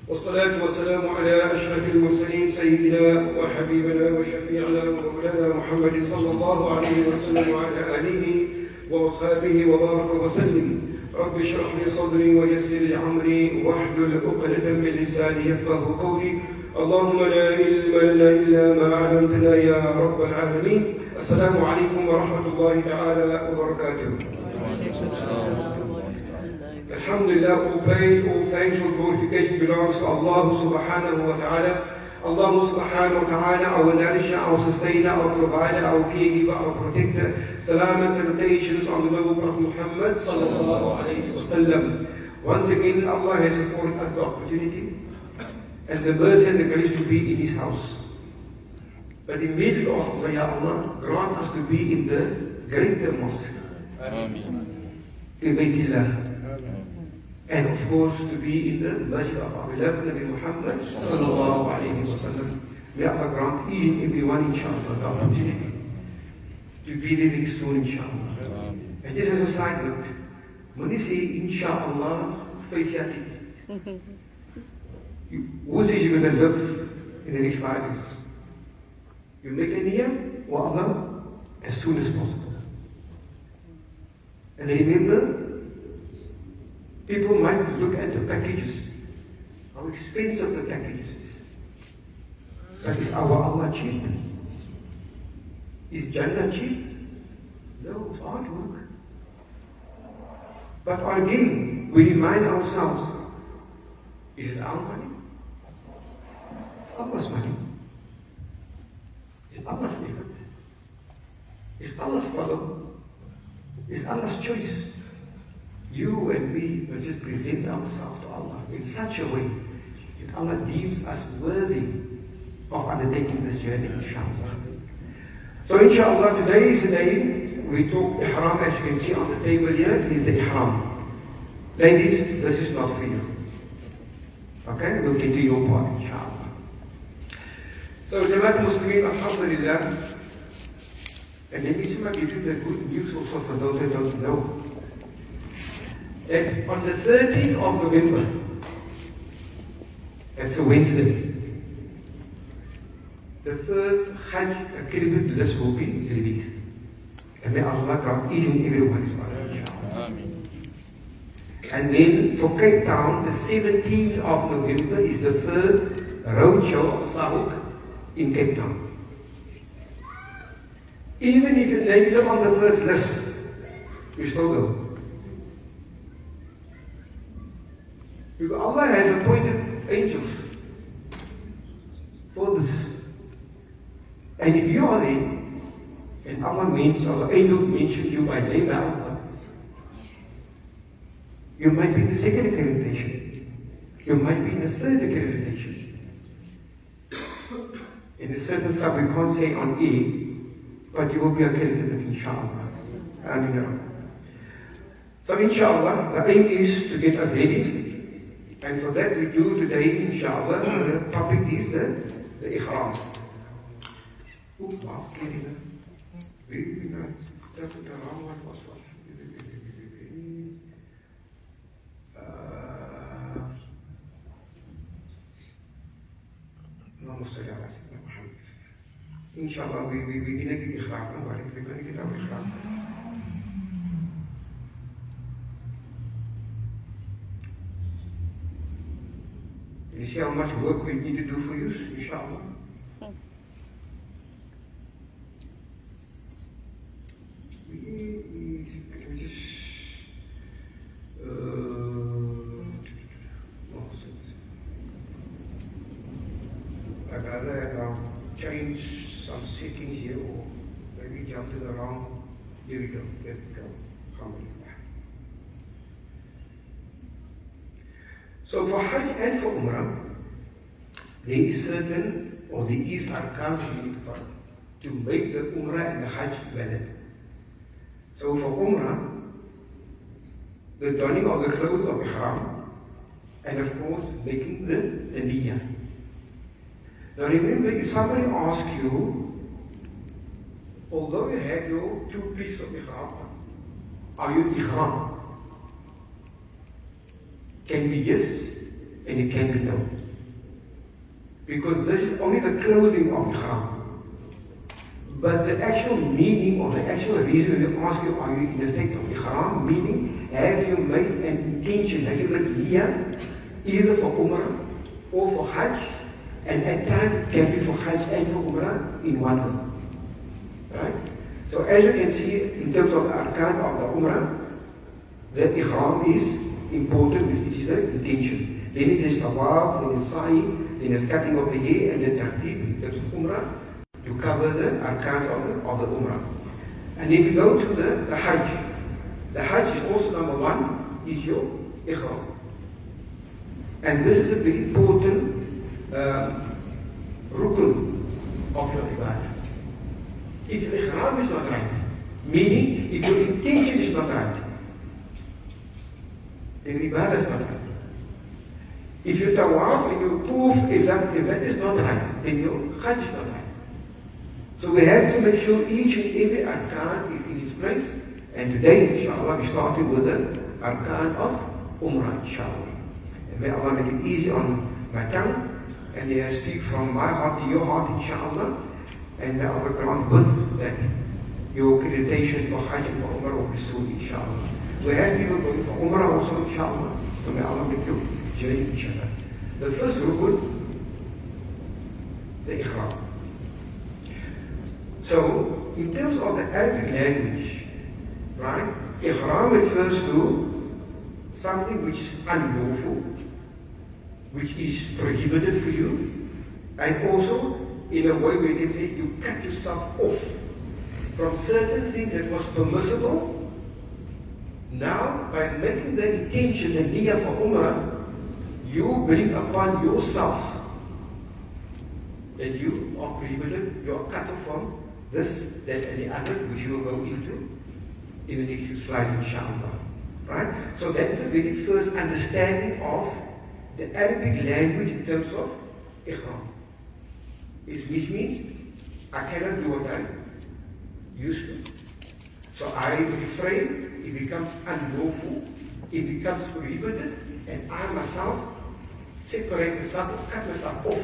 والصلاة والسلام على أشرف المرسلين سيدنا وحبيبنا وشفيعنا ومولانا محمد صلى الله عليه وسلم وعلى آله وأصحابه وبارك وسلم. رب اشرح لي صدري ويسر لي أمري واحلل عقدة من لساني يفقهوا قولي. اللهم لا علم لنا إلا ما علمتنا يا رب العالمين. السلام عليكم ورحمة الله تعالى وبركاته. Alhamdulillah, all praise, all thanks, all glorification belongs to Allah subhanahu wa ta'ala. Allah subhanahu wa ta'ala, our nourisher, our sustainer, our provider, our caregiver, our protector. Salam and salutations on the noble Prophet Muhammad sallallahu alayhi wa sallam. Once again, Allah has afforded us the opportunity and the mercy and the grace to be in His house. But immediately ask Allah, Ya Allah, grant us to be in the greater mosque. In Baytillah. And of course, to be in the masjid of our beloved Nabi Muhammad sallallahu alayhi wa sallam. May Allah grant each and everyone, inshallah, the opportunity to be there very soon, inshallah. And just as a side note, when you say, inshallah, 5 years, who says you're going to live in the next 5 years? You make a niyyah, wa Allah, as soon as possible. And remember, people might look at the packages, how expensive the packages is. But is our Allah cheap? Is Jannah cheap? No, it's hard work. But again, we remind ourselves, is it our money? It's Allah's money. It's Allah's effort. It's Allah's follow. It's Allah's choice. You and we will just present ourselves to Allah in such a way that Allah deems us worthy of undertaking this journey, inshallah. So inshallah, today is the day we talk Ihram. As you can see on the table here, it is the Ihram. Ladies, this is not for you. Okay, we'll get to your part, inshallah. So Jamaat Muslimin, alhamdulillah. And let me see if I give you the good news also for those who don't know. And on the 13th of November, that's a Wednesday, the first Hajj accredited list will be released. And may Allah grant each and every one inshallah. And then for Cape Town, the 17th of November is the third roadshow of Sahuk in Cape Town. Even if your names are on the first list, you still go. Because Allah has appointed angels for this. And if you are there, and Allah mentions, or the angels mention you by name now, you might be in the second accreditation. You might be in the third accreditation. In a certain stuff we can't say on air, but you will be accredited, inshallah. So inshallah, the aim is to get us ready. And for that we do today, inshallah, the topic is the Ihram. Wow, very nice. That's the wrong one was. Inshallah, we begin to get Ihram. We're going to get our Ihram. You see how much work we need to do for you, inshallah. We just I'd rather change some settings here, or maybe jump to the wrong. Here we go. There we go. Alhamdulillah. So for Hajj and for Umrah, there is certain, or there is arkan you need to make the Umrah and the Hajj valid. So for Umrah, the donning of the clothes of Ihram, and of course making the niyyah. Now remember, if somebody asks you, although you have your 2 pieces of Ihram, are you Ihram? Can be yes, and it can be no. Because this is only the closing of Ihram. But the actual meaning, or the actual reason they ask you, are you in the state of Ihram, meaning, have you made an intention, have you made niyyah, either for Umrah or for Hajj, and at times it can be for Hajj and for Umrah in one go. Right? So as you can see, in terms of the arkan of the Umrah, the Ihram is important, which is the intention. Then it is Tawaf and Sa'i, then there's cutting of the hair, and then tartib in terms of Umrah to cover the arkans of the Umrah. And then we go to the Hajj. The Hajj is also number one, is your Ihram. And this is a very important rukun of your ibadah. If your Ihram is not right, meaning if your intention is not right, then your ibadah is not right. If your Tawaf and your Tawaf if that is not right, then your Hajj is not right. So we have to make sure each and every arkan is in its place. And today, inshallah, we started with the arkan of Umrah, inshallah. And may Allah make it easy on my tongue, and may I speak from my heart to your heart, inshallah. And may Allah grant with that your accreditation for Hajj and for Umrah will be soon, inshallah. We have people going for Umrah also, inshallah. So may Allah make you journey, inshallah. The first rukun, the Ihram. So, in terms of the Arabic language, right, Ihram refers to something which is unlawful, which is prohibited for you, and also in a way where you can say you cut yourself off from certain things that was permissible. Now, by making the intention, the niyyah for Umrah, you bring upon yourself that you are prohibited, you are cut off from this, that, and the other, which we will go into in the next few slides, inshallah. Right? So that is the very first understanding of the Arabic language in terms of Ihram. Which means I cannot do what I used to. So I refrain, it becomes unlawful, it becomes prohibited, and I myself separate myself or cut myself off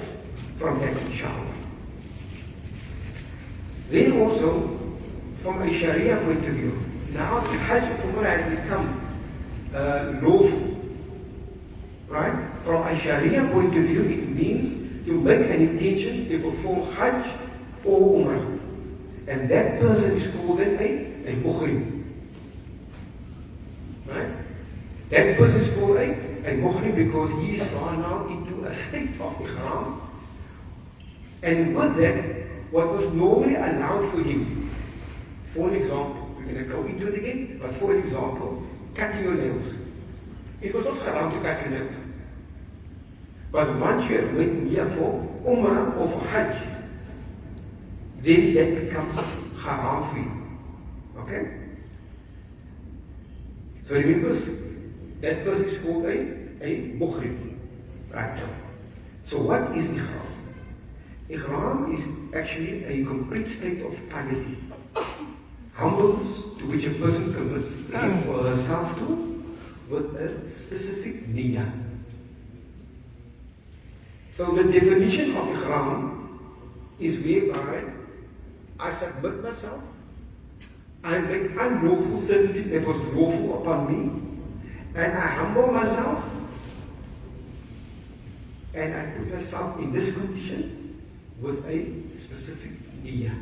from that, inshallah. Then also, from a Sharia point of view, now the Hajj and Umrah has become lawful. Right? From a Sharia point of view, it means to make an intention to perform Hajj or Umrah. And that person is called a Muhrim. Right? That person is called a Muhrim because he is gone now into a state of Ihram. And with that, what was normally allowed for him, for an example, we're going to go into it again, but for an example, cutting your nails. It was not haram to cut your nails. But once you have made niyyah for Umrah or for Hajj, then that becomes haram for you. Okay? So remember, that person is called a muhrim. Right? So what is Ihram? Ihram is actually a complete state of piety. Humbles to which a person commits him or herself to with a specific niyyah. So the definition of Ihram is whereby I submit myself, I make unlawful certainty that was lawful upon me, and I humble myself, and I put myself in this condition with a specific niyyah.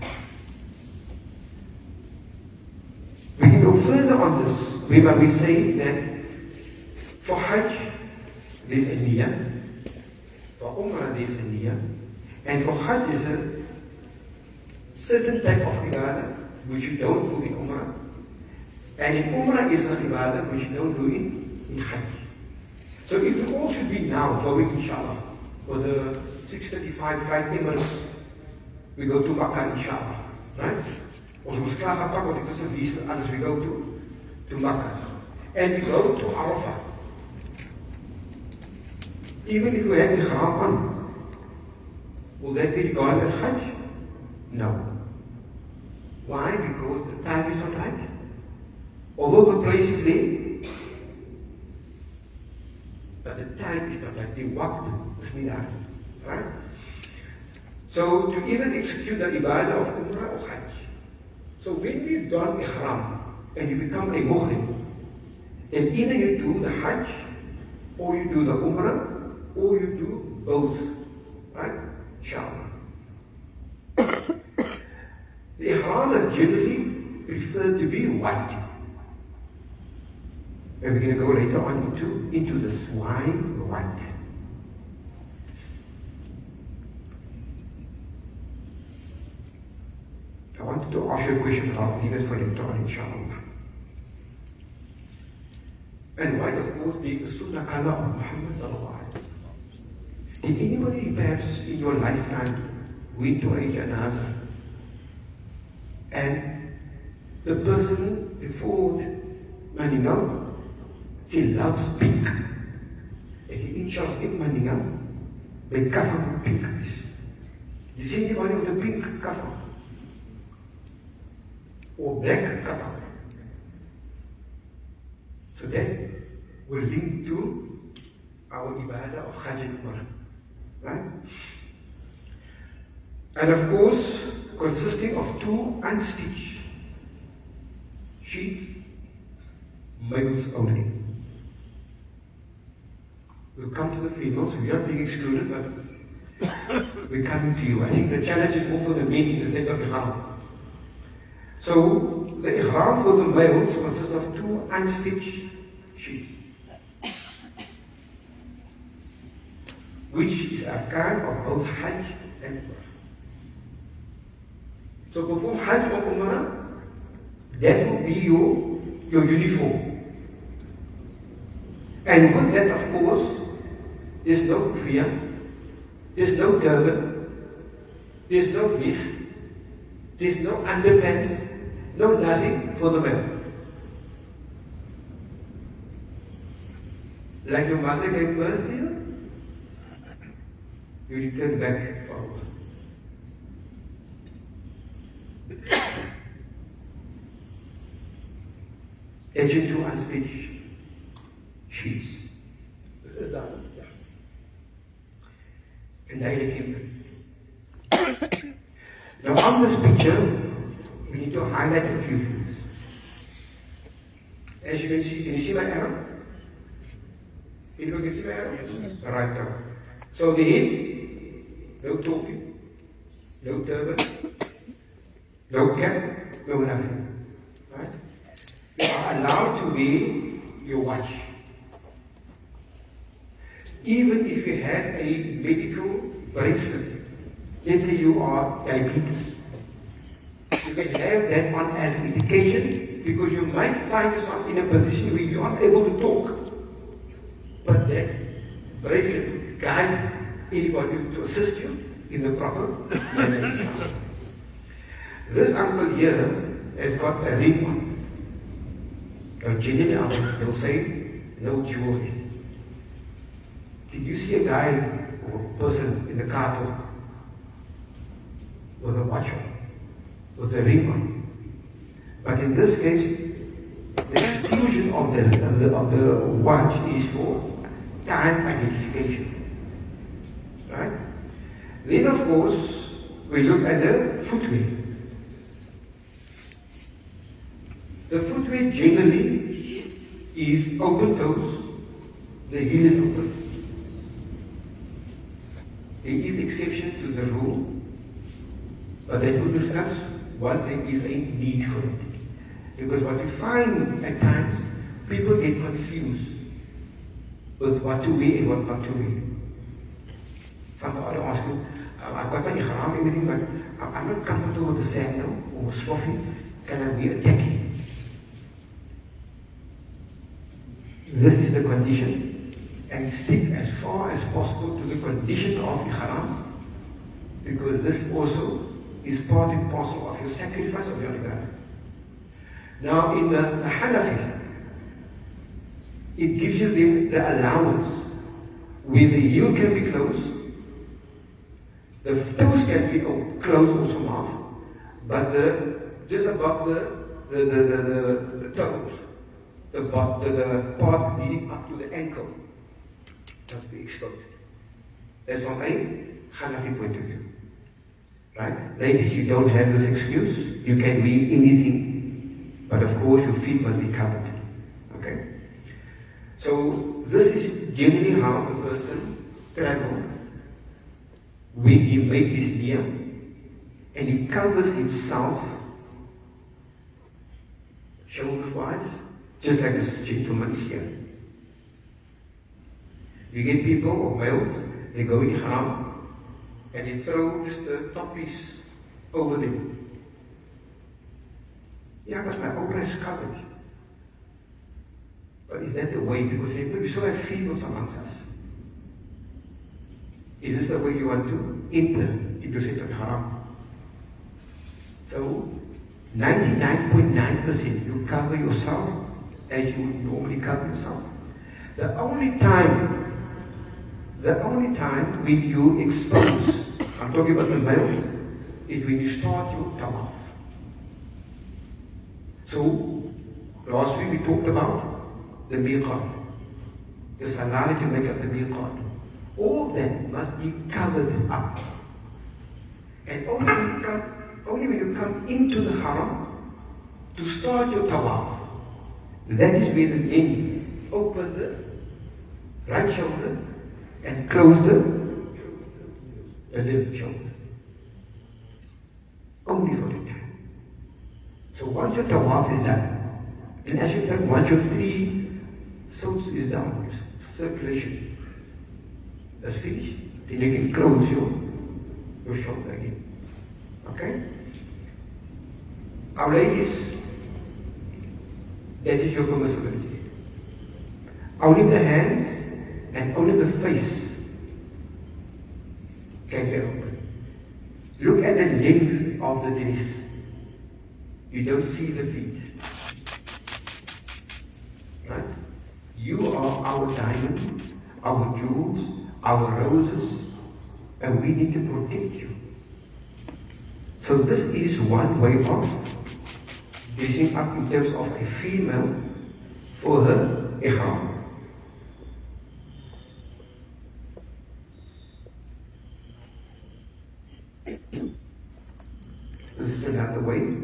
We can go further on this, whereby we say that for Hajj there's a niyyah, for Umrah there's a niyyah, and for Hajj is a certain type of ibadah which you don't do in Umrah, and in Umrah is an ibadah which you don't do in Hajj. So if we all should be now going, inshallah, for the 6:35 flight Emirates, we go to Makkah, inshallah, right? Ons moet klaar gaan pakken, want ik was een visa, anders we go to Makkah. And we go to Arafah. Even if we have the Ihram on, will that be regarded as Hajj? No. Why? Because the time is not right. Although the place is there, but the time is not right. The waqt is not right. Right? So to either execute the ibadah of Umrah or Hajj. So when we've done Ihram and you become a Muhrim, then either you do the Hajj or you do the Umrah or you do both. Right? Inshallah. The Ihram is generally preferred to be white. And we're going to go later on into this. Why white? to ask you a question, I'll leave it for later on, inshallah. And white, of course, being the Sunnah color of Muhammad sallallahu alaihi wasallam. Did anybody perhaps in your lifetime went to a janazah and the person before meninggal, she loves pink. As he inshallah meninggal, they cover with pink. You see anybody with a pink cover? Or black cover? So that will link to our ibadah of Hajj and Umrah. Right? And of course, consisting of 2 unstitched sheets, males only. We'll come to the females, we are being excluded, but we're coming to you. I think the challenge is more for the men in the state of Ihram. So, the Ihram for the males consists of 2 unstitched sheets, which is a kind of both Hajj and Umrah. So before Hajj or Umrah, that will be your uniform. And with that, of course, there's no kufiya, there's no turban, there's no vest, there's no underpants, no nothing for the males. Like your mother gave birth to you, you return back to Allah. Etching to unstitched sheets. This is done. Yeah. And I let him. Now on this picture, we need to highlight a few things. As you can you see my arrow? Can you see my arrow? Yes. Right now. So the head, no topi, no turban, no cap, no nothing. Right? You are allowed to wear your watch. Even if you have a medical bracelet, let's say you are diabetes, you can have that on as an indication because you might find yourself in a position where you aren't able to talk. But that bracelet will guide anybody to assist you in the proper manner. This uncle here has got a ring on. Generally, they'll say no jewelry. Did you see a guy or a person in the car park with a watch on, with a ring on? But in this case, the exclusion of the watch is for time identification. Right? Then, of course, we look at the footwear. The footwear generally is open toes, the heel is open. There is exception to the rule, but that we'll discuss once there is a need for it. Because what we find at times, people get confused with what to wear and what not to wear. Somebody asks you, I've got my ihram, everything, but I'm not comfortable with the sandal or sloffy. Can I wear a taqi? This is the condition, and stick as far as possible to the condition of ihram, because this also is part and parcel of your sacrifice of your ibadah. Now in the Hanafi, it gives you the allowance where the heel can be closed, the toes can be closed also half, but just above the toes, the part leading up to the ankle must be exposed. That's from a Hanafi point of view. Right? Ladies, you don't have this excuse. You can wear anything, but of course your feet must be covered. Okay? So this is generally how a person travels when he makes his niyyah and he covers himself shoulder-wise, just like this gentleman here. You get people or males, they go in ihram and they throw just the top piece over them. Yeah, but my Umrah is covered. But is that the way? Because we still have females amongst us. Is this the way you want to enter into Sacred Haram? So, 99.9% you cover yourself as you would normally cover yourself. The only time when you expose, I'm talking about the males, is when you start your tawaf. So, last week we talked about the miqat, the salah to make up the miqat. All that must be covered up. And only when you come into the haram to start your tawaf, that is where the men open the right shoulder and close the left shoulder. Only for the time. So once your tawaf is done, and as you said, once your 3 soles is done, circulation is finished, then you can close your shoulder again. Okay? Our ladies, that is your permissibility. Only the hands and only the face can be open. Look at the length of the dress. You don't see the feet. Right? You are our diamonds, our jewels, our roses, and we need to protect you. So this is one way of dressing up in terms of a female for her ihram. This is another way.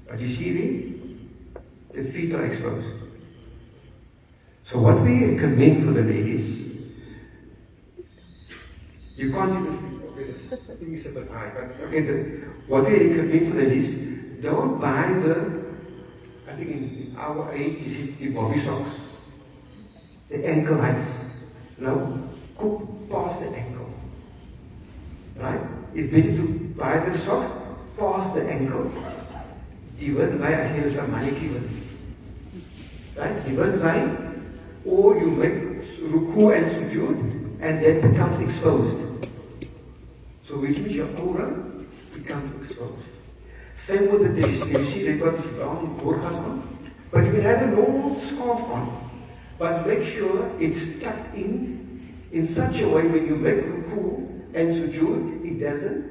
But you see the feet are exposed. So what we recommend for the ladies, you can't see the feet. Okay, this thing is a bit high, but okay, what we recommend for the ladies, don't buy I think in our age, you see the bobby socks, the ankle heights. No, go past the ankle. Right? It's better to buy the socks past the ankle. Die word by as jy is 'n mannetjie word. Right? Die word by, or you make ruku and sujood, and that becomes exposed. So which means your aura becomes exposed. Same with the dress. You see they've got long burqas on, but you can have a normal scarf on, but make sure it's tucked in such a way when you make ruku and sujood, it doesn't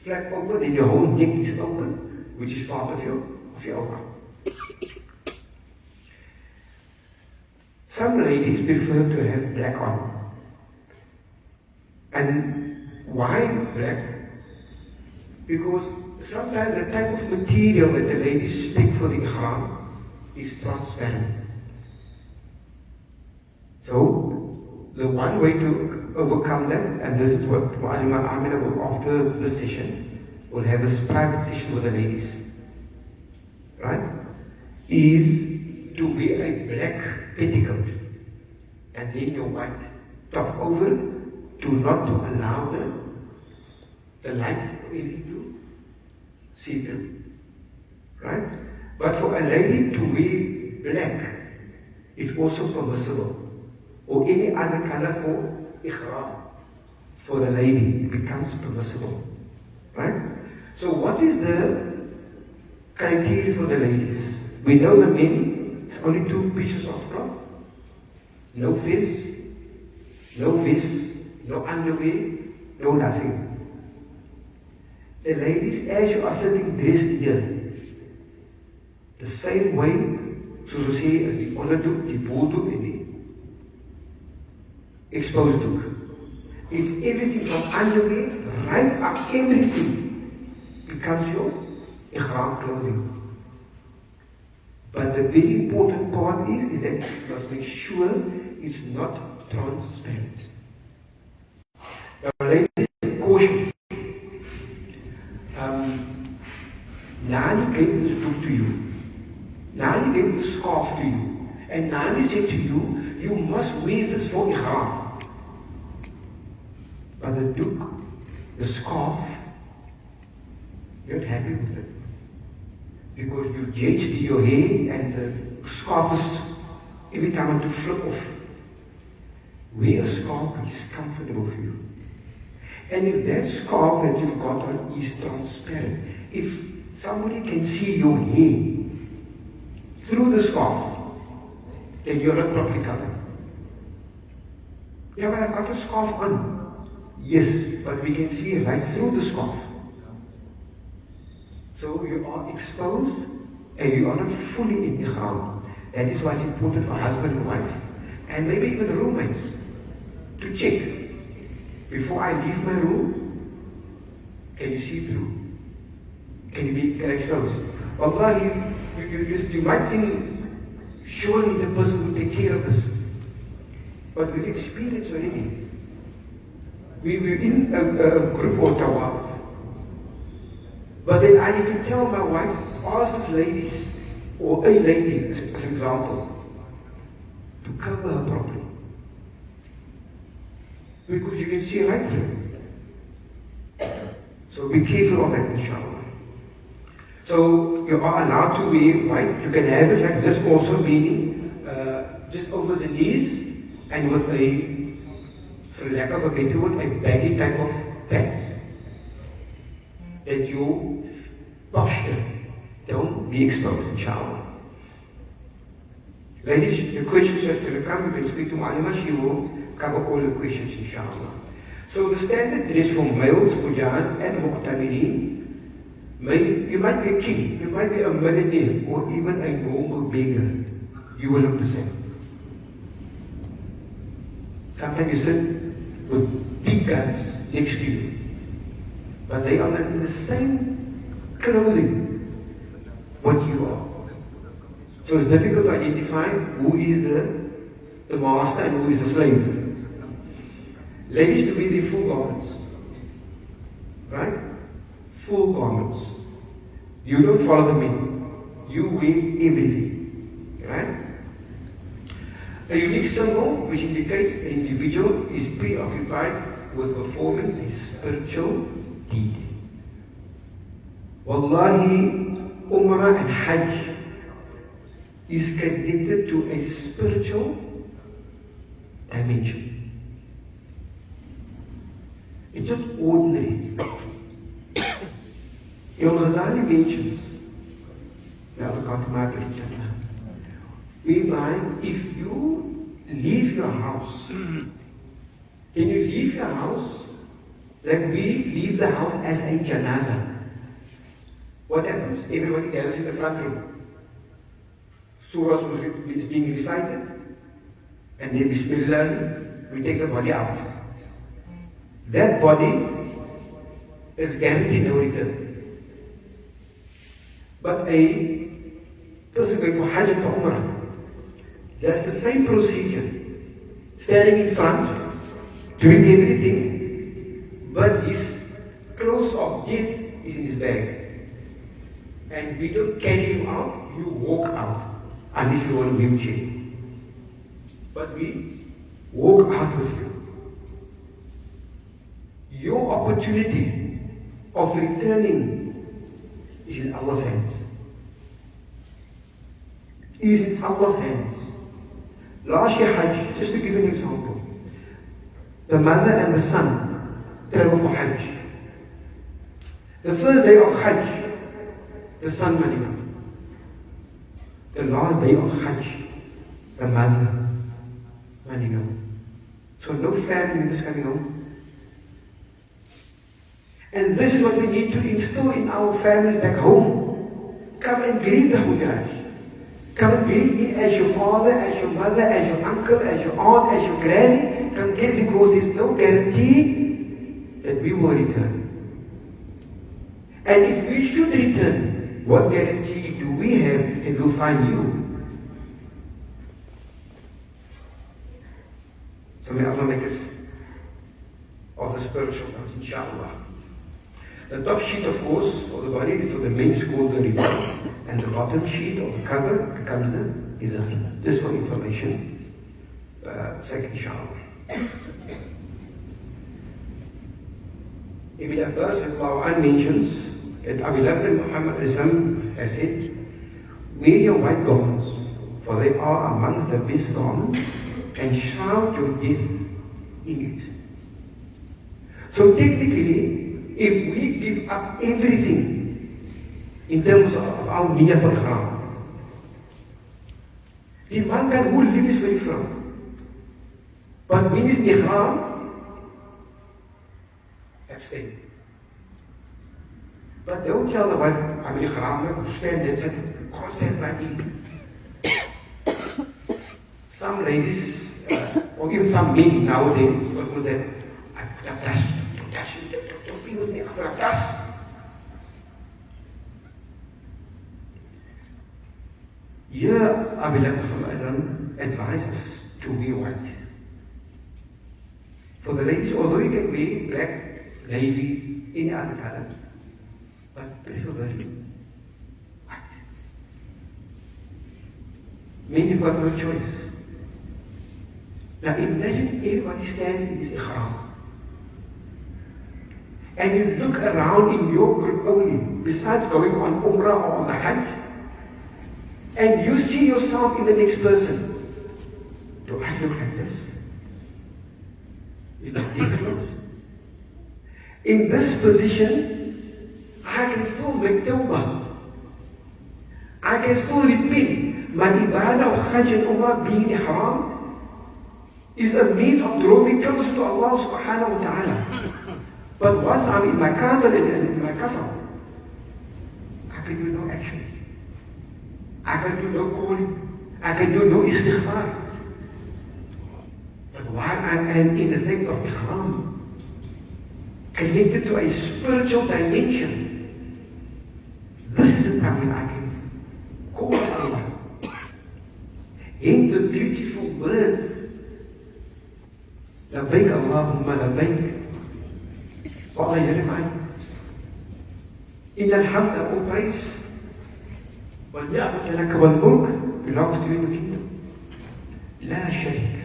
flap open and your whole neck is open, which is part of your aura. Some ladies prefer to have black on. And why black? Because sometimes the type of material that the ladies pick for the ihram is transparent. So, the one way to overcome that, and this is what Mualim and Amina will, after the session, will have a private session with the ladies, right? Is to wear a black petticoat and then your white top over to not to allow the light or anything to see through, right? But for a lady to wear black is also permissible, or any other color for ihram for the lady, it becomes permissible, right? So what is the criteria for the ladies? We know the men, it's only 2 pieces of cloth, no vest, no underwear, no nothing. The ladies, as you are sitting dressed here, the same way, soos we sê, as die onderdoek, die boordoek en die exposed doek. It's everything from underwear, right up, everything becomes your ihram clothing. But the very important part is that you must make sure it's not transparent. Now, ladies, caution. Nani gave this book to you. Nani gave the scarf to you. And Nani said to you, you must wear this for ihram. But the doek, the scarf, you're not happy with it. because you've judged your hair and the scarf is every time I want to flip off. Wear a scarf which is comfortable for you. And if that scarf that you've got on is transparent, if somebody can see your hair through the scarf, then you're not properly covered. Yeah, but I've got a scarf on. Yes, but we can see right through the scarf. So you are exposed and you are not fully in Ihram. That is why it's important for husband and wife, and maybe even roommates, to check. Before I leave my room, can you see through? Can you be exposed? Allah, you might think, surely the person will take care of this. But we've experienced already. We were in a group or Tawaf. But then I need to tell my wife, ask this lady, or a lady, as an example, to cover her properly. Because you can see right through. So be careful of that, inshallah. So you are allowed to wear white. You can have it like this also, meaning just over the knees and with a, for lack of a better word, a baggy type of pants. That your posture don't be exposed, inshallah. Ladies, the questions are going to come. You can speak to Mualim, she will cover all the questions, inshallah. So the standard dress for males, Hujjaj and Mu'tamiri, you might be a king, you might be a millionaire, or even a normal beggar. You will look the same. Sometimes you sit with big guns next to you, but they are not in the same clothing what you are. So it's difficult to identify who is the master and who is the slave. Ladies to wear the full garments. Right? Full garments. You don't follow the men. You wear everything. Right? A unique symbol which indicates the individual is preoccupied with performing a spiritual deed. Wallahi, Umrah and Hajj is connected to a spiritual dimension. It's not ordinary. Imam Ghazali mentions, whereby if you leave your house, can you leave your house like we leave the house as a janaza? What happens? Everybody gathers in the front room. Surah is being recited, and then Bismillah, we take the body out. That body is guaranteed no return. But a person going for Hajj and for Umrah, that's the same procedure. Standing in front, doing everything, but his clothes of death is in his bag. And we don't carry you out, you walk out. Unless you want a wheelchair. But we walk out with you. Your opportunity of returning is in Allah's hands. Is in Allah's hands. Last year Hajj, just to give an example, the mother and the son travel for Hajj. The first day of Hajj, the son went out. The last day of Hajj, the mother running home. So no family is coming home. And this is what we need to instill in our families back home. Come and greet the Hujjaj. Come and greet me as your father, as your mother, as your uncle, as your aunt, as your granny. Come get, because there's no guarantee that we will return. And if we should return, what guarantee do we have that we'll find you? So may Allah make us of the spiritual ones, inshallah. The top sheet, of course, of the body for the men's called the ribah, and the bottom sheet of the cover becomes the izar. This for information. Second, inshallah. Ibn Abbas mentions that our beloved Muhammad has said, wear your white garments, for they are amongst the best garments, and shout your death in it. So technically, if we give up everything in terms of our niyyah for Ihram, the man who lives very firm, but when is Ihram, abstain. But don't tell the wife, I'm in Ihram, stand and say, can't stand by me. Some ladies, or even some men nowadays, will do that. I put up dust, don't be with me, I put up dust. Here, our beloved Muhammad advises to wear white. For the ladies, although you can wear black, navy, any other color, but preferably white. Men, you've got no choice. Now imagine everybody stands in this Ihram. And you look around in your group only, besides going on Umrah or on the Hajj, and you see yourself in the next person. Do I look like this? Is that different? In this position, I can still make tawbah. I can still repent. My ibadah of Hajj and Umrah being Ihram is a means of drawing closer to Allah subhanahu wa ta'ala. But once I'm in my qadr and in my kafar, I can do no actions. I can do no calling. I can do no istighfar. But while I am in the thing of Ihram, connected to a spiritual dimension, this is the time when I can call Allah. Hence the beautiful words, لبيك اللهم لبيك. Oh Allah, Here am I. إن الحمد all praise والنعمة لك والملك belongs to you in the kingdom. لا شريك.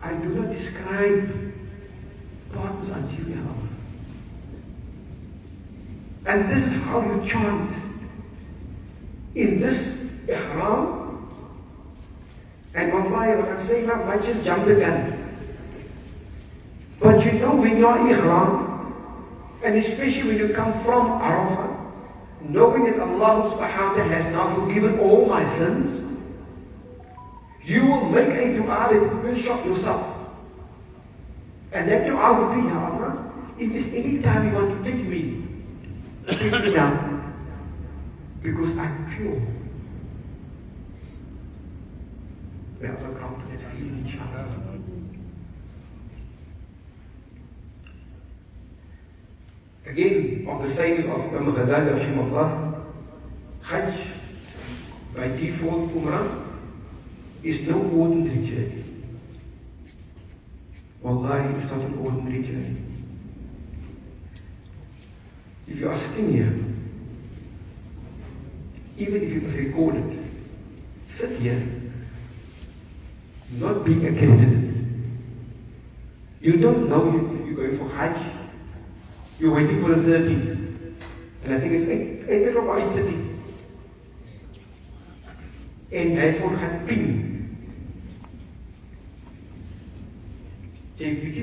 I do not describe partners unto you, Ya Allah. And this is how you chant in this Ihram. And wallahi, what I'm saying now, I just jump the gun. But you know, when you're in Ihram, and especially when you come from Arafah, knowing that Allah subhanahu wa ta'ala has now forgiven all my sins, you will make a dua that you will shock yourself. And that dua will be, Ya Allah, if there's any time you want to take me down, because I'm pure. We also come to that feeling, inshallah. Again, of the sayings of Imam Ghazali rahimahullah, Hajj, by default Umrah, is no ordinary journey. Wallahi, it's not an ordinary journey. If you are sitting here, even if it was recorded, sit here, not being accredited. You don't know you're going for Hajj. You're waiting for the 13th. And I think it's 8 o'clock or 8:30. En therefore gaat ping.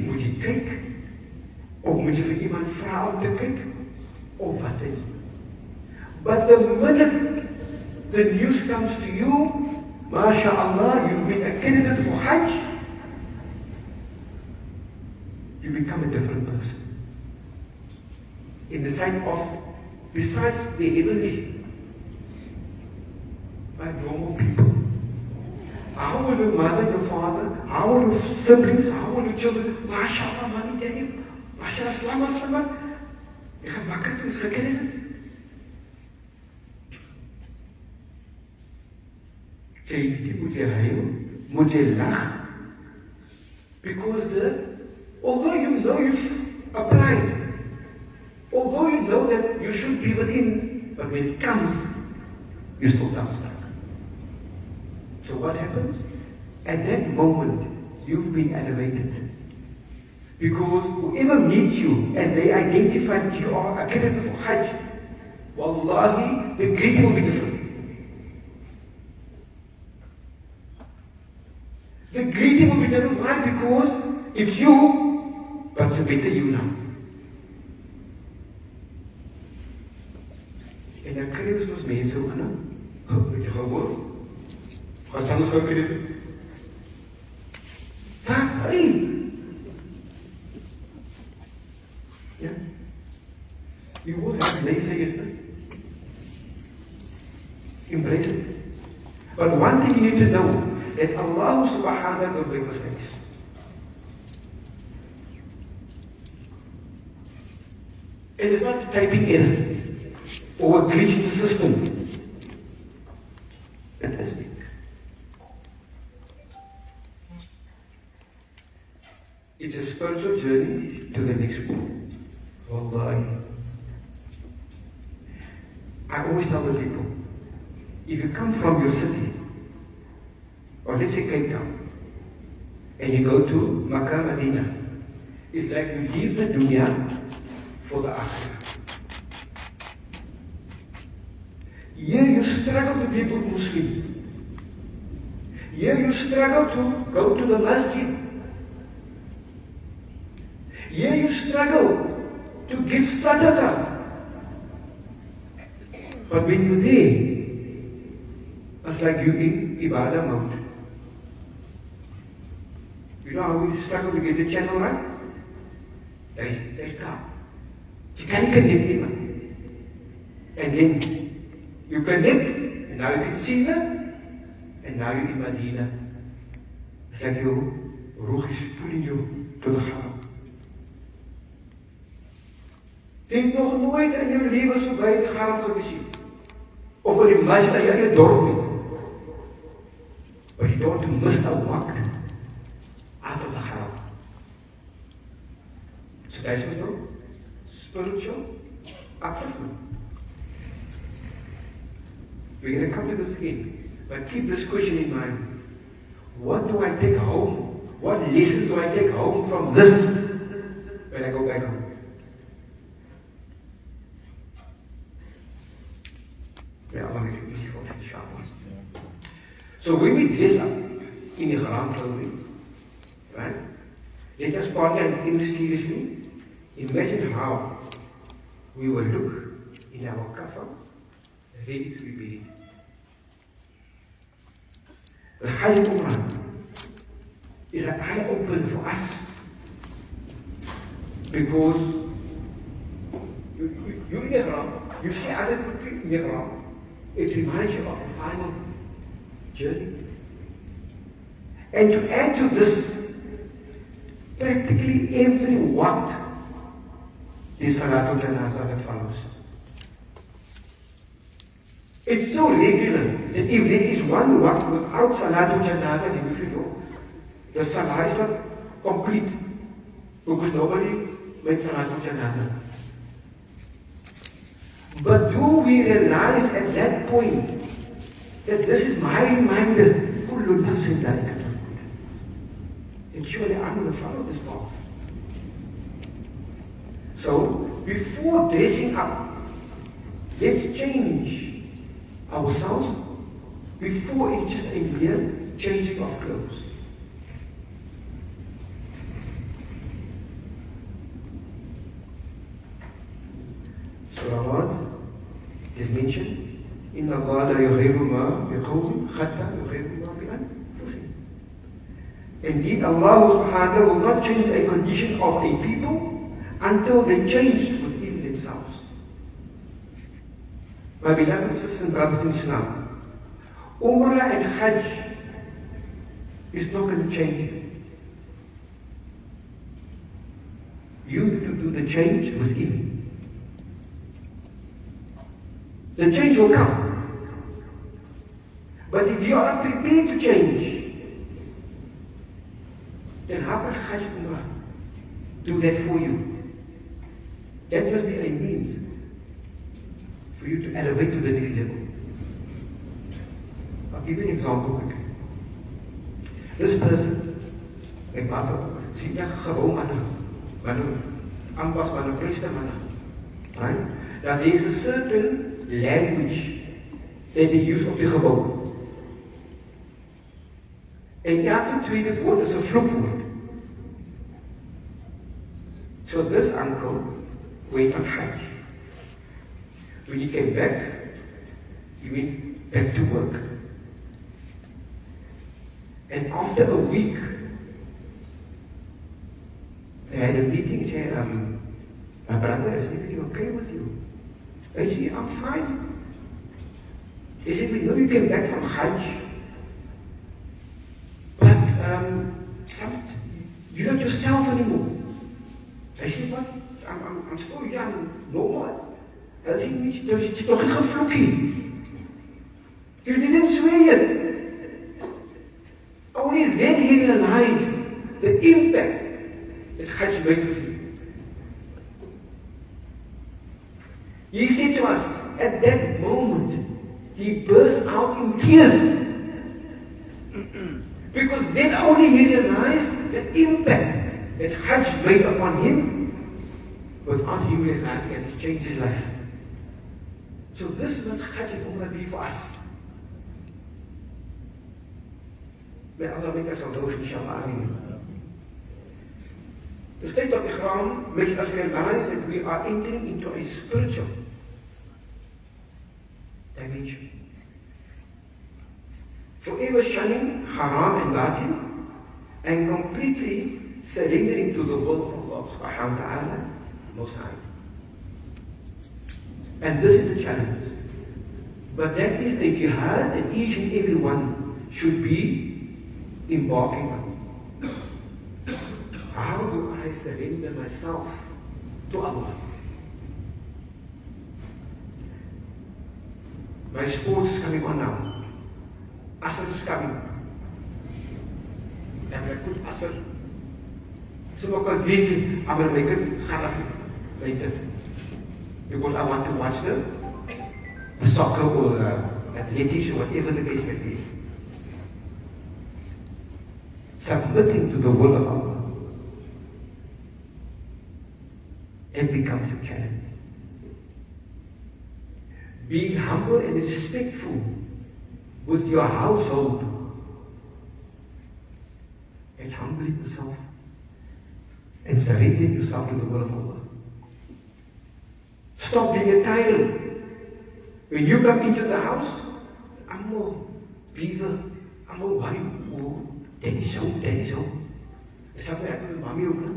Moet je kijken? Of moet je voor iemand vragen om te kijken? Of wat dan? But the minute the news comes to you, MashaAllah, you've been accredited for Hajj, you become a different person. In the sight of, besides the heavenly, by normal people. How will your mother, your father, how will your siblings, how will your children, MashaAllah, mommy, daddy, MashaAllah, selamat, je gaat wakker toen is accredited. Moet je huilen, moet je lachen. Because although you know you've applied, although you know that you should be within, but when it comes, you still come stuck. So what happens? At that moment, you've been elevated. Because whoever meets you and they identify that you are accredited for Hajj, Wallahi, the greeting will be different. The greeting will be different. Why? Because it's you, but it's a better you now. En dan kry ons mos mense ook nou. Het jy gehoor? Wat staan ons gekry? Hey! Yeah? You will have lazy, isn't it? Embrace it. But one thing you need to know, that Allah subhanahu wa ta'ala will make mistakes. It is not a typing error or a glitch in the system. It is big. It's a spiritual journey to the next one. Wallahi. I always tell the people, if you come from your city, or let's say Cape Town, and you go to Makkah, Medina, it's like you leave the dunya for the akhirah. Here you struggle to be a good Muslim. Here you struggle to go to the masjid. Here you struggle to give sadaqah. But when you're there, it's like you in ibadah mode. You know how we struggle to get the channel right? That's tough. You can't connect anyone. And then you connect, and now you can see them, and now you're in Medina. It's like your ruh is pulling you to the Haram. Denk nog nooit in jou lewe so by die Haram gewees nie. Of in die masjid in jou dorp nie. But you don't want to miss a walk out of the Haram. So guys, we know spiritual upliftment. We're going to come to this again, but keep this question in mind. What do I take home? What lessons do I take home from this when I go back home? Yeah, Allah make it easy for us, inshallah. So when we dress up in Ihram clothing, right? Let us ponder and think seriously. Imagine how we will look in our kafan, ready to be buried. The Hajj Umrah is an eye-opener for us because you in Ihram, you see other people in Ihram. It reminds you of the final journey. And to add to this, practically every waqt is Salatul Janazah that follows. It's so regular that if there is one waqt without Salatul Janazah, then you know the Salah is not complete. Because nobody makes Salatul Janazah. But do we realize at that point that this is my reminder? Kullu nafsin dha'iqatul maut. And surely I'm going to follow this path. So, before dressing up, let's change ourselves before it's just a mere changing of clothes. Surah 1 is mentioned. Inna Allah la yughayyiru ma biqawmin hatta yughayyiru ma bi anfusihim. Indeed, Allah subhanahu will not change a condition of a people until they change within themselves. My beloved sisters and brothers in Islam, Umrah and Hajj is not going to change you. You need to do the change within. The change will come. But if you are not prepared to change, then how can Hajj Umrah do that for you? That must be a means for you to elevate to the next level. I'll give you an example quickly. This person, my papa, sien jy gewoon manne, ambags manne, Christen manne, right? Now there is a certain language that they use op die gebouw. En elke tweede woord is een vloekwoord. So this uncle went on Hajj. When he came back, he went back to work. And after a week, they had a meeting. He said, my brother, is everything okay with you? I said, I'm fine. He said, we know you came back from Hajj, but you're not yourself anymore. I said, what? I'm still young, no more. Hij zei, er zit toch een gevloekje. You didn't swear it. Only then he realized the impact that Hajj made with him. He said to us, at that moment, he burst out in tears. Because then only he realized the impact that Hajj made upon him. Without him realizing it, it's changed his life. So this must Hajj and Umrah be for us. May Allah make us all those, inshallah. The state of Ihram makes us realize that we are entering into a spiritual dimension. Forever shunning haram and batil and completely surrendering to the will of Allah subhanahu wa ta'ala Most High. And this is a challenge. But that is a jihad that each and every one should be embarking on. How do I surrender myself to Allah? My sports is coming on now. Asr is coming. And I put Asr. So I can read, I'm going to make it Hanafi later. Because I want to watch the soccer or athletics or whatever the case may be. Submitting to the will of Allah. It becomes a challenge. Being humble and respectful with your household and humbling yourself and surrendering yourself to the will of Allah. Stop being a tyrant. When you come into the house, I'm more beaver, I'm more worried. Oh, that is so, that is so. Is dat ek met mami ook nou?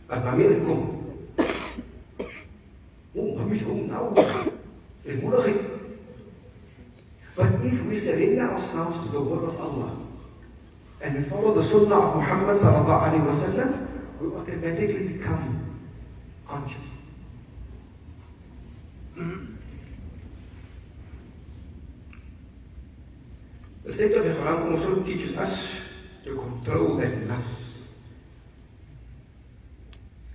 As mami kom. Oh, mami is home now. It's moeilijk. But if we surrender ourselves to the word of Allah and we follow the sunnah of Muhammad sallallahu alaihi wasallam, we automatically become conscious. The state of Ihram also teaches us to control that nafs.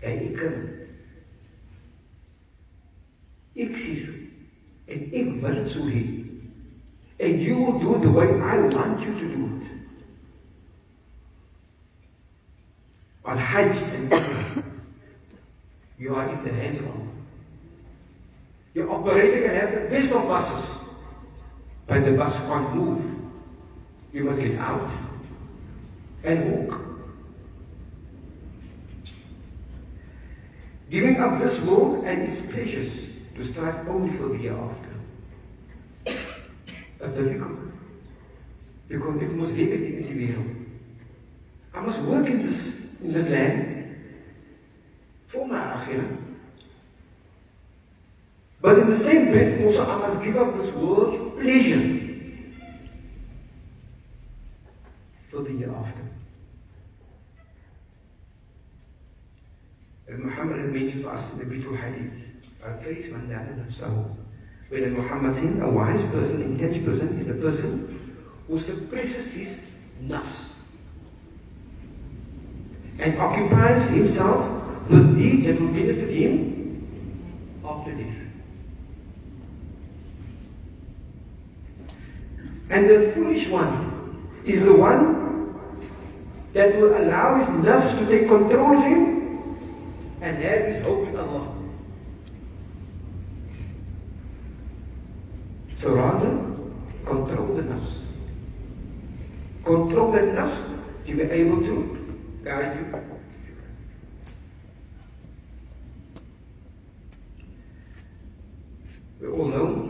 En ik zie zo. En ik wil het zo heen. And you will do it the way I want you to do it. On Hajj and Umrah, you are in the hands of Allah. Your operator can have the best of buses, but the bus can't move. You must get out and walk. Giving up this world and its pleasures to strive only for the hereafter. That's difficult. Because it must live in the world. I must work in this land for my akhirah. But in the same breath also I must give up this world's pleasure for the hereafter. And Muhammad had mentioned to us in the beautiful hadith, when Muhammad said a wise person, intelligent person, is a person who suppresses his nafs and occupies himself with deeds that will benefit him after death. And the foolish one is the one that will allow his nafs to take control of him and have his hope in Allah. So rather, control the nafs. Control the nafs to be able to guide you. We all know,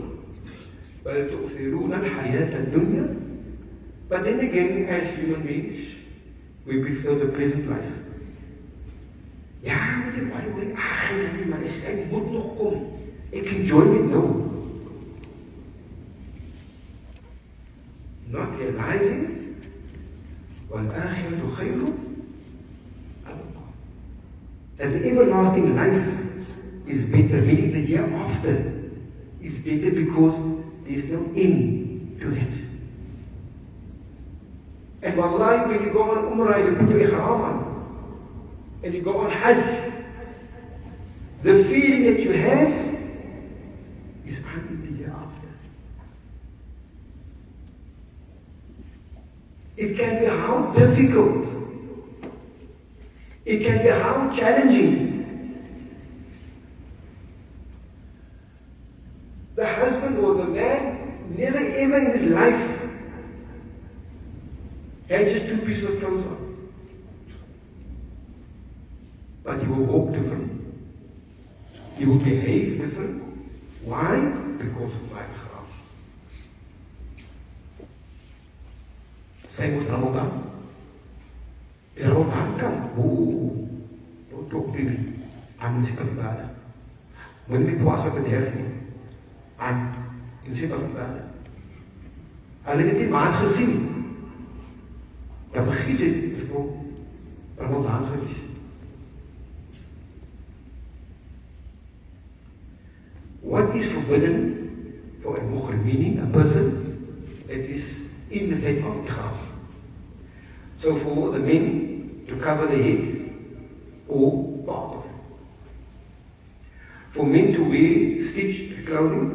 بل تؤثرون الحياة الدنيا. But then again, as human beings, we prefer the present life. Ja, why wil ik eigenlijk niet, maar het moet nog komen. Ik enjoy it, no. Not realizing, والآخرة خير أبقى. That the everlasting life is better, meaning the hereafter is better because there is no end to that. And wallahi, when you go on Umrah, you put your Ihram on, and you go on Hajj, the feeling that you have is until the hereafter. It can be how difficult, it can be how challenging. The husband or the man never ever in his life had just 2 pieces of clothes on. But he will walk different. He will behave different. Why? Because of my Ihram. Same with Ramadan. In Ramadan kan, don't talk to me. I'm in second ibadah. When we puasa met herfie, I'm in second ibadah. Hulle het die maan gesien. Dan vergiet jy, is ook Ramadan gewees. What is forbidden for a muhrim, meaning a person that is in the state of Ihram? So for the men to cover the head or part of it. For men to wear stitched clothing.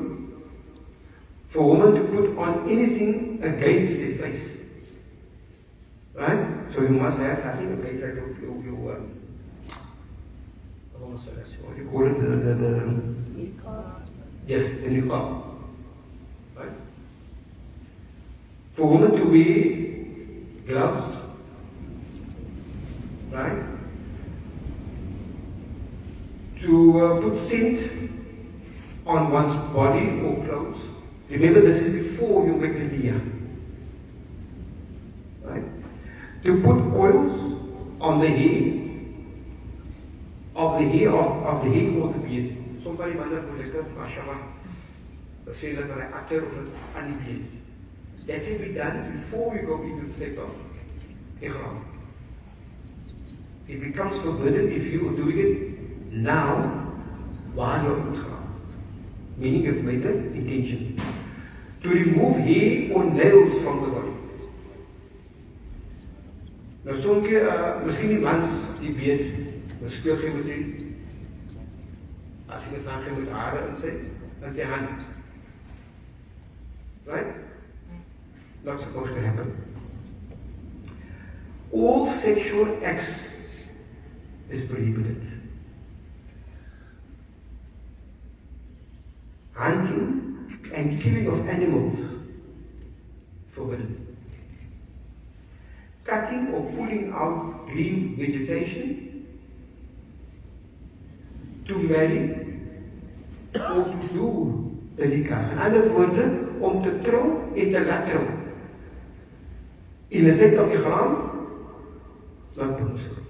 For women to put on anything against their face. Right? So you must have, I think, a place like what do you call it? The yes, the niqab. Right? For women to wear gloves, right? To put scent on one's body or clothes. Remember, this is before you make the niyyah. Right? To put oils on the hair of the hair of the hair or the beard. Somebody might not understand, mashallah, the say that I utter of an beard. That can be done before you go into the state of Ihram. It becomes forbidden if you are doing it now while you're in Ihram. Meaning you've made the intention. To remove hair or nails from the body. Nou soms keer, miskien die mans die weet, miskien geen moet sê, as jy dit dan geen moet hare in sy hand. Right? Not supposed to happen. All sexual acts is prohibited. Hunting and killing of animals, forbidden. Cutting or pulling out green vegetation, to marry or to do the nikah. In other words, om te trou en te laat trou. In the state of Ihram, not permissible.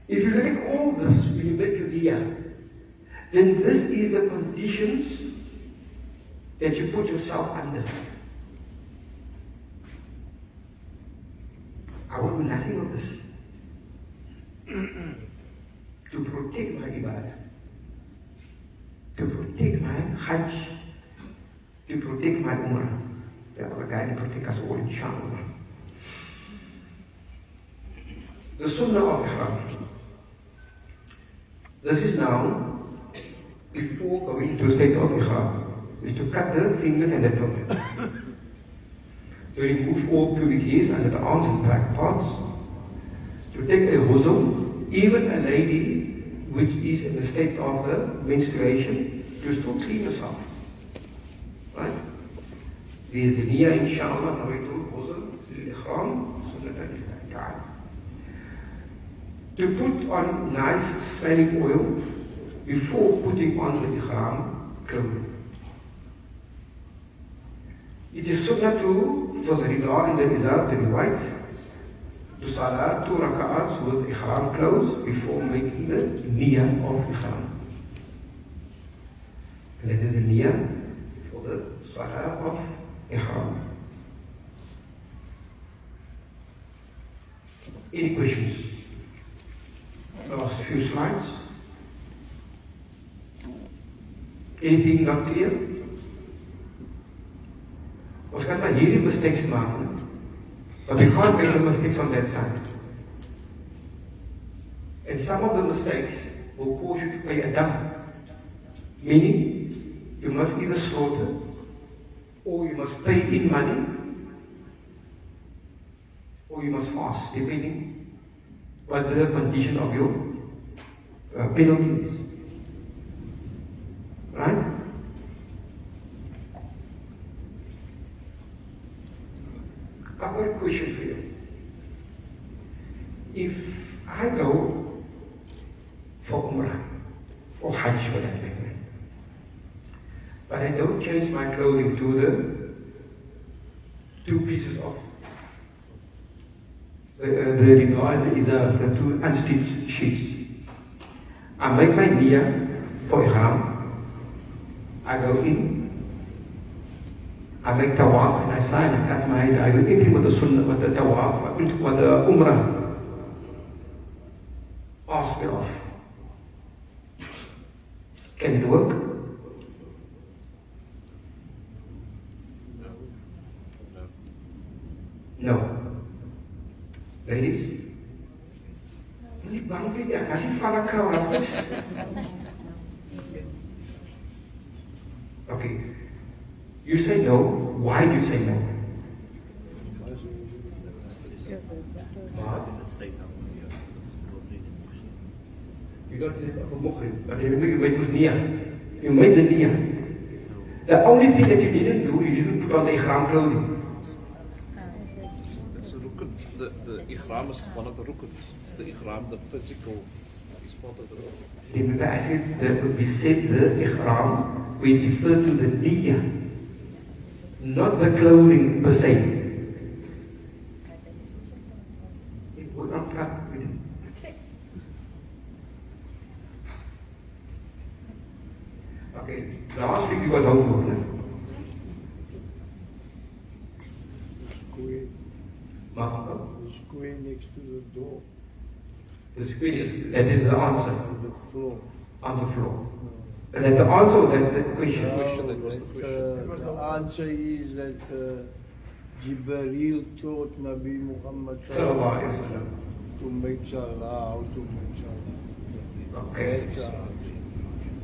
If you look at all this, when you make your niyyah, then this is the conditions that you put yourself under. I want nothing of this. To protect my ibadah, to protect my Hajj, to protect my Umrah. That will guide and protect us all, inshallah. The Sunnah of Ihram. This is now, before going to the state of Ihram, is to cut the fingers and the toe. To remove all pubic hairs under the arms and back parts. To take a ghusl, even a lady which is in the state of menstruation, to still clean herself. Right? There's the niyyah, inshallah, nawaitu ghusl al-ihram, sunnah al-ihram. To put on nice smelling oil before putting on the ihram clothing. It is sunnah for the rida and the izar to be white, to salah 2 rak'ats with ihram clothes before making the niyyah of ihram. And that is the niyyah for the salah of ihram. Any questions? Last few slides. Anything not clear? Ons kan maar hierdie mistakes maak, but we can't make the mistakes on that side. And some of the mistakes will cause you to pay a dam. Meaning, you must either slaughter, or you must pay in money, or you must fast, depending what the condition of your penalty is. Right? I've got a question for you. If I go for Umrah, or Hajj for that matter, but I don't change my clothing to the 2 pieces of the rida is the 2 unstitched sheets. I make my niyyah for Ihram. I go in. I make Tawaf and I sign, I cut my head, I do everything with the Sunnah, with the Tawaf, with the Umrah. Ask me off. Can it work? No. Ladies? Niet bang voor je, als je vallen kan. Okay. You say no. Why do you say no? You don't need a muhrim, but you made with niyyah. You made the niyyah. The only thing that you didn't do, you didn't put on the ihram clothing. It's a rukun. The ihram is one of the rukuns. The ihram, the physical, is part of the rukun. Remember I said that we said the ihram, we refer to the niyyah. Not the clothing per se. It would not cut with it. Okay, last week you got homework. The square next to the door. The square is, that is the answer. On the floor. On the floor. Is that the answer or that's the question? That was the question. The answer is that Jibreel taught Nabi Muhammad Sallallahu Alaihi Wasallam. to make salah, how to make salah. Okay. That's the answer.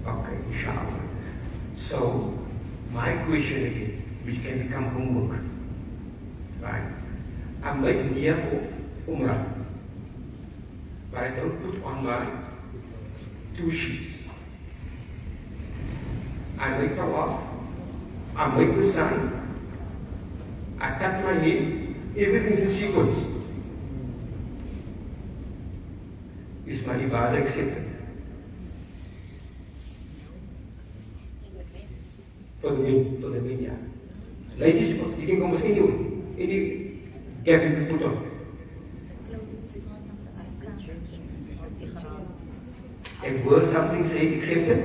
Okay, inshallah. So, my question again, which can become homework, right? I'm making niyyah for Umrah, but I don't put on my 2 sheets. I make Tawaf, I make the sign, I cut my hair, everything in sequence. Is my ibadah accepted? For the media. Ladies, you can go any gap you can put on. And word something say accepted?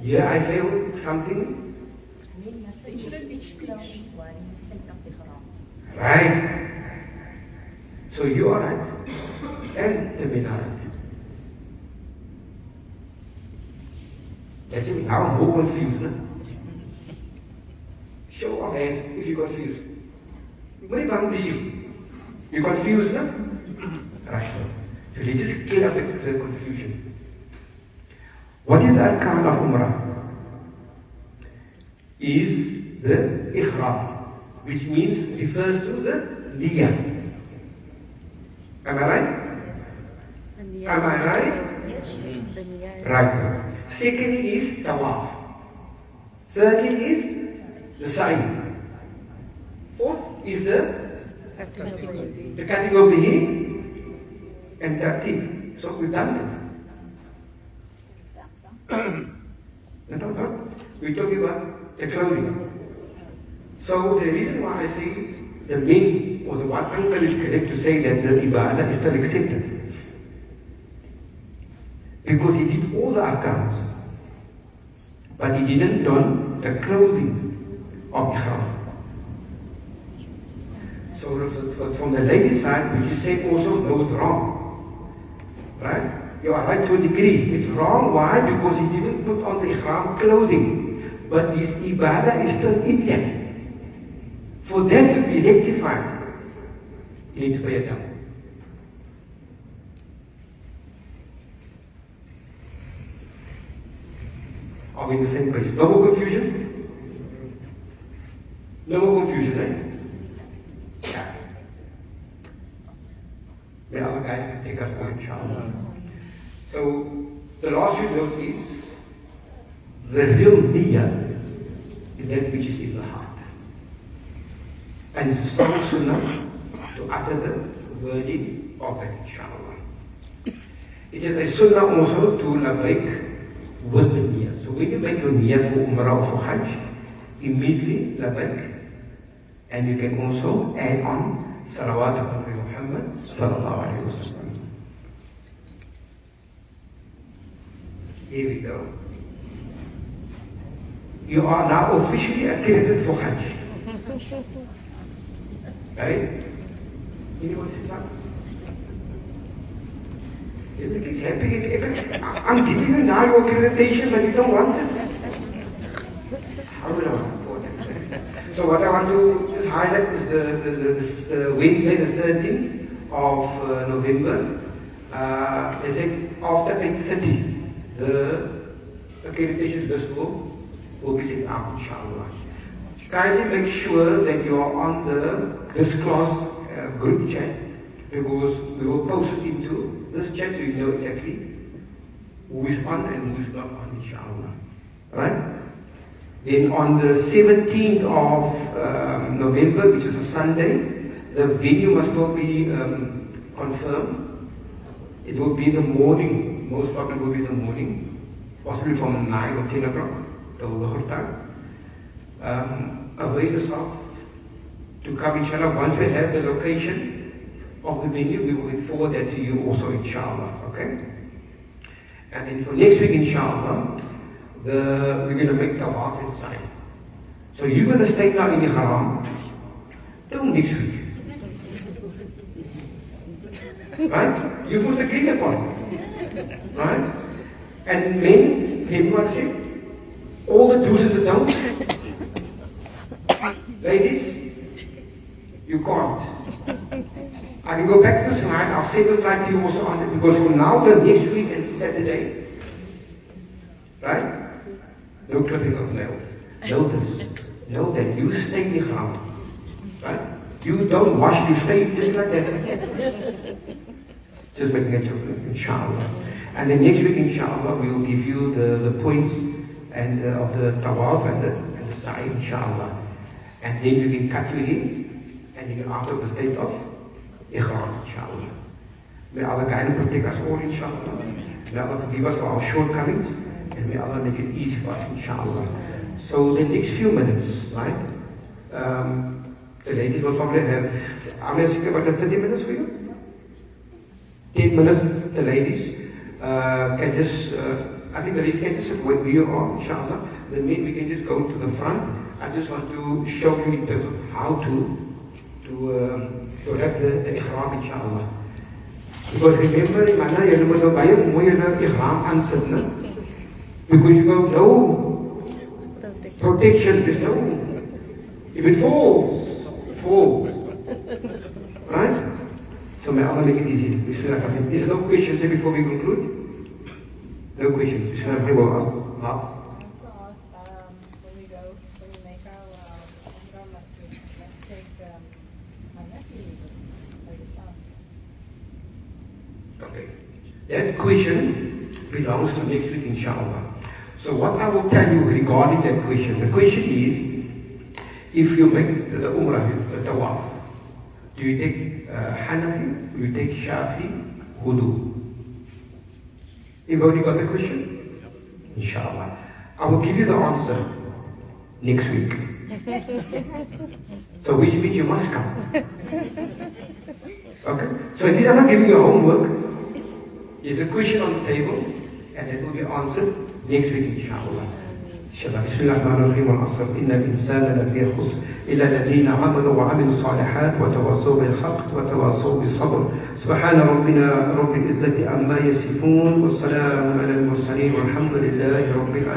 Yeah, I say something. Right. So you are right. And the men are right. That's it. Now I'm more confused. No? Show of hands if you're confused. You're confused, no? Right. So let's just clear up the confusion. What is the arkan of Umrah? Is the Ihram, which means refers to the niyyah. Am I right? Yes. Am I right? Yes. Right. Secondly is Tawaf. Thirdly is the Sa'i. Fourth is the cutting of the hair and tartib. So we've done it. No. We're talking about the clothing. So the reason why I say the main or the one uncle is correct to say that the ibadah is still accepted. Because he did all the arkans, but he didn't don the clothing of Ihram. So from the ladies' side, which you say also, no, it's wrong. Right? You are right to a degree. It's wrong. Why? Because he didn't put on the Ihram clothing. But his ibadah is still intact. For them to be rectified, you need to pay attention. Are we in the same place? No more confusion? No more confusion, eh? Yeah. The other guy can take us more, inshallah. So, the last few notes is the real niyyah is that which is in the heart. And it's a strong sunnah to utter the wording of that, inshallah. It is a sunnah also to labbaik with the niyyah. So when you make your niyyah for Umrah or for Hajj, immediately labbaik. And you can also add on salawat upon Muhammad sallallahu alayhi wa sallam. Here we go. You are now officially accredited for Hajj. Right? Anyone say that? Everybody's happy. I'm giving you now your accreditation, but you don't want it. How will I want it? So what I want to just highlight is the Wednesday, the 13th of November. They say after 8:30, the accreditation list will be sent out, inshallah. Kindly make sure that you are on this class group chat, because we will post it into this chat so you know exactly who is on and who is not on, inshallah. Right? Then on the 17th of November, which is a Sunday, the venue must not be confirmed. It will be in the morning, most probably will be in the morning, possibly from 9 or 10 o'clock till the whole time. Avail yourself to come, inshallah. Once we have the location of the venue, we will forward that to you also, inshallah. Okay? And then for next week, inshallah, we're going to make Tawaf and Sa'i. So you're going to stay now in Ihram till next week. Right? You're supposed to agree upon it. Right? And then, everyone said, all the do's and the don'ts. Ladies, you can't. I can go back to this slide. I'll say this slide to you also on it, because from now till next week and Saturday, right? No clipping of nails. Know that you stay in the house. Right? You don't wash, you stay just like that. Just making it inshallah. And then next week, inshallah, we will give you the points and of the Tawaf and the Sa'i, inshallah. And then you can cut your hair and you can out of the state of Ihram, inshallah. May Allah guide and protect us all, inshallah. May Allah forgive us for our shortcomings, and may Allah make it easy for us, inshallah. So the next few minutes, right? The ladies will probably have, I'm going to speak about 30 minutes for you. 10 minutes, the ladies can just, I think the ladies can just sit where you are, inshallah. The men, we can just go to the front. I just want to show you in terms of how to have the Ihram, inshallah. Because remember, Mana, you know, the Ihram answered, because you go, no protection, there's no. If it falls, it falls. Right? So may Allah make it easy. Is there no questions before we conclude? No questions. Okay. That question belongs to next week, inshallah. So what I will tell you regarding that question, the question is, If you make the Umrah, the Tawaf, do you take Hanafi? Do you take Shafi? Wudu? Everybody got the question? Inshallah. I will give you the answer next week. So which means you must come. Okay? So these are not giving you homework. It's a question on the table and it will be answered next week inshallah. بسم الله الرحمن الرحيم والعصر إن الإنسان لفي خسر إلا الذين آمنوا وعملوا الصالحات وتواصوا بالحق وتواصوا بالصبر سبحان ربنا رب العزة عما يصفون والسلام على المرسلين والحمد لله رب العالمين.